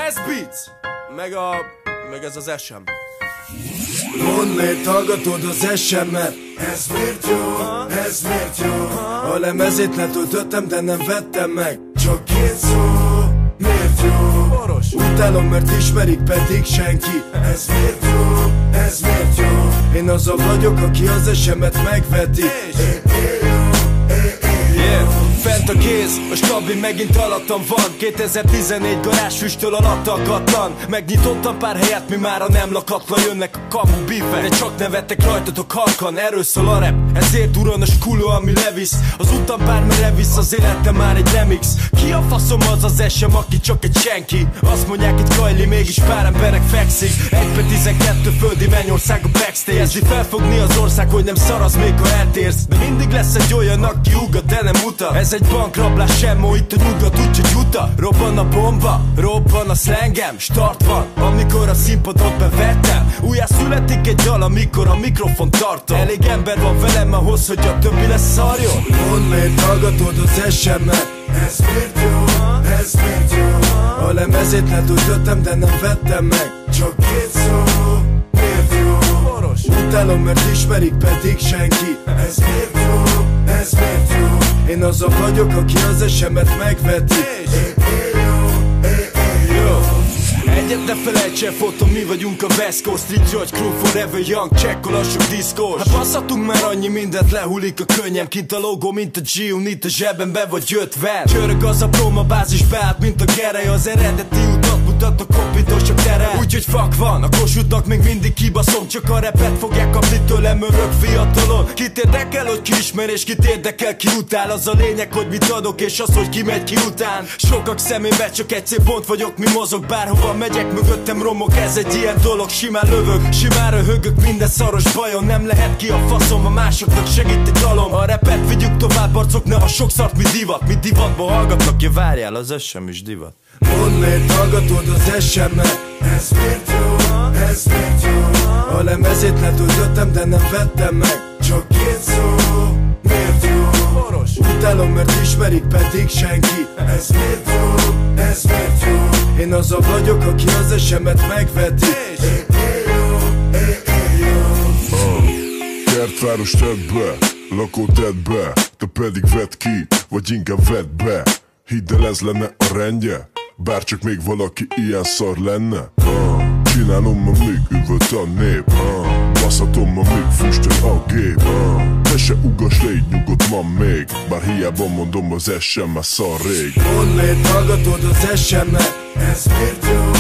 Les Beats, meg ez az SM. Mondd, miért hallgatod az SM-et? Ez miért jó? Ez miért jó? A lemezét letöltöttem, de nem vettem meg. Csak két szó, miért jó? Boros. Utálom, mert ismerik, pedig senki. Ez miért jó? Ez miért jó? Én az a vagyok, aki az SM-et megveti. Fent a kéz, a stabil megint alattam van. 2014 garázsfüsttől alatt akadtan. Megnyitottam pár helyet, mi mára nem lakatlan. Jönnek a kamu bífek, de csak nevettek rajtatok halkan. Erről szól a rap, ezért uron a skuló, ami levisz. Az utam bármire visz, az életem már egy remix. Ki a faszom az SM, aki csak egy senki? Azt mondják egy Kajli, mégis pár emberek fekszik. 1/12 földi mennyország a backstage. Kezdi felfogni az ország, hogy nem szarasz még ha eltérsz. De mindig lesz egy olyan, aki ugat, de nem utat. Ez egy bankrablás, semmo, itt a nyugat, úgyhogy juta. Robban a bomba, robban a szlengem. Start van, amikor a színpadot bevettem. Újjászületik egy dal, amikor a mikrofon tartom. Elég ember van velem ahhoz, hogy a többi lesz szarjon. Mondd, miért hallgatod az SM-et? Ez miért jó? Ez miért jó? A lemezét letöltöttem, de nem vettem meg. Csak két szó, miért jó? Boros. Utálom, mert ismerik, pedig senki. Ez miért jó? Ez miért jó? Én az a vagyok, aki az SM-et megveti. Egyet ne felejts el, fotom, mi vagyunk a West Coast. Street George Crew forever young, csekkol a sok diszkós. Hát basszatunk már annyi mindent, lehullik a könnyem. Kint a logó, mint a G-Unit a zsebembe vagy 50. Csörög az a proma bázis beállt, mint a gerej. Az eredeti utat mutat a kopitós csak tere. Úgyhogy fuck van, a Kossuthnak még mindig kibaszom. Csak a repet fogják kapni tőlem örök fiatalon. Kit érdekel, hogy ki ismer, és kit érdekel, ki utál. Az a lényeg, hogy mit adok, és az, hogy ki megy ki után. Sokak szemébe csak egy szép pont vagyok, mi mozog bárhova megyek, mögöttem romok, ez egy ilyen dolog. Simán lövök, simán röhögök, minden szaros bajon. Nem lehet ki a faszom, a másoknak segít egy dalom. A repet vigyük tovább, arcok, ne a sok szart, mi divat. Mi divatba hallgatnak, ja várjál, az SM is divat. Mondd, miért hallgatod az SM-et? Ez miért jó? Ez miért jó? A lemezét letöltöttem, de nem vettem meg. Csak két szó, miért jó? Boros. Utálom, mert ismerik, pedig senki. Ez miért jó? Ez miért jó? Én az a vagyok, aki az SM-et megveti. Kertváros tedd be, lakó tedd be, te pedig vedd ki, vagy inkább vedd be. Hidd el, ez lenne a rendje, bárcsak még valaki ilyen szar lenne. Csinálom, amíg üvölt a nép, baszhatom, amíg füstöl a gép. Te se ugass, légy nyugodt ma még, bár hiába mondom, az SM már szar rég. Mondd, miért hallgatod az SM-et? Ez miért jó?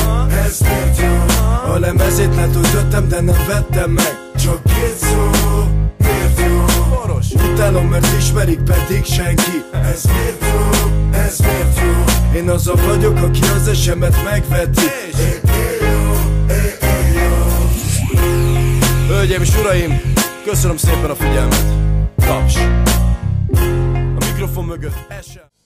Ez miért jó? A lemezét letöltöttem, de nem vettem meg. Csak két szó, miért jó? Boros. Utálom, mert ismerik, pedig senki. Ez miért jó? Ez miért jó? Én az a vagyok, aki az SM-et megveti. Hölgyeim és uraim, köszönöm szépen a figyelmet. Taps. A mikrofon mögött SM.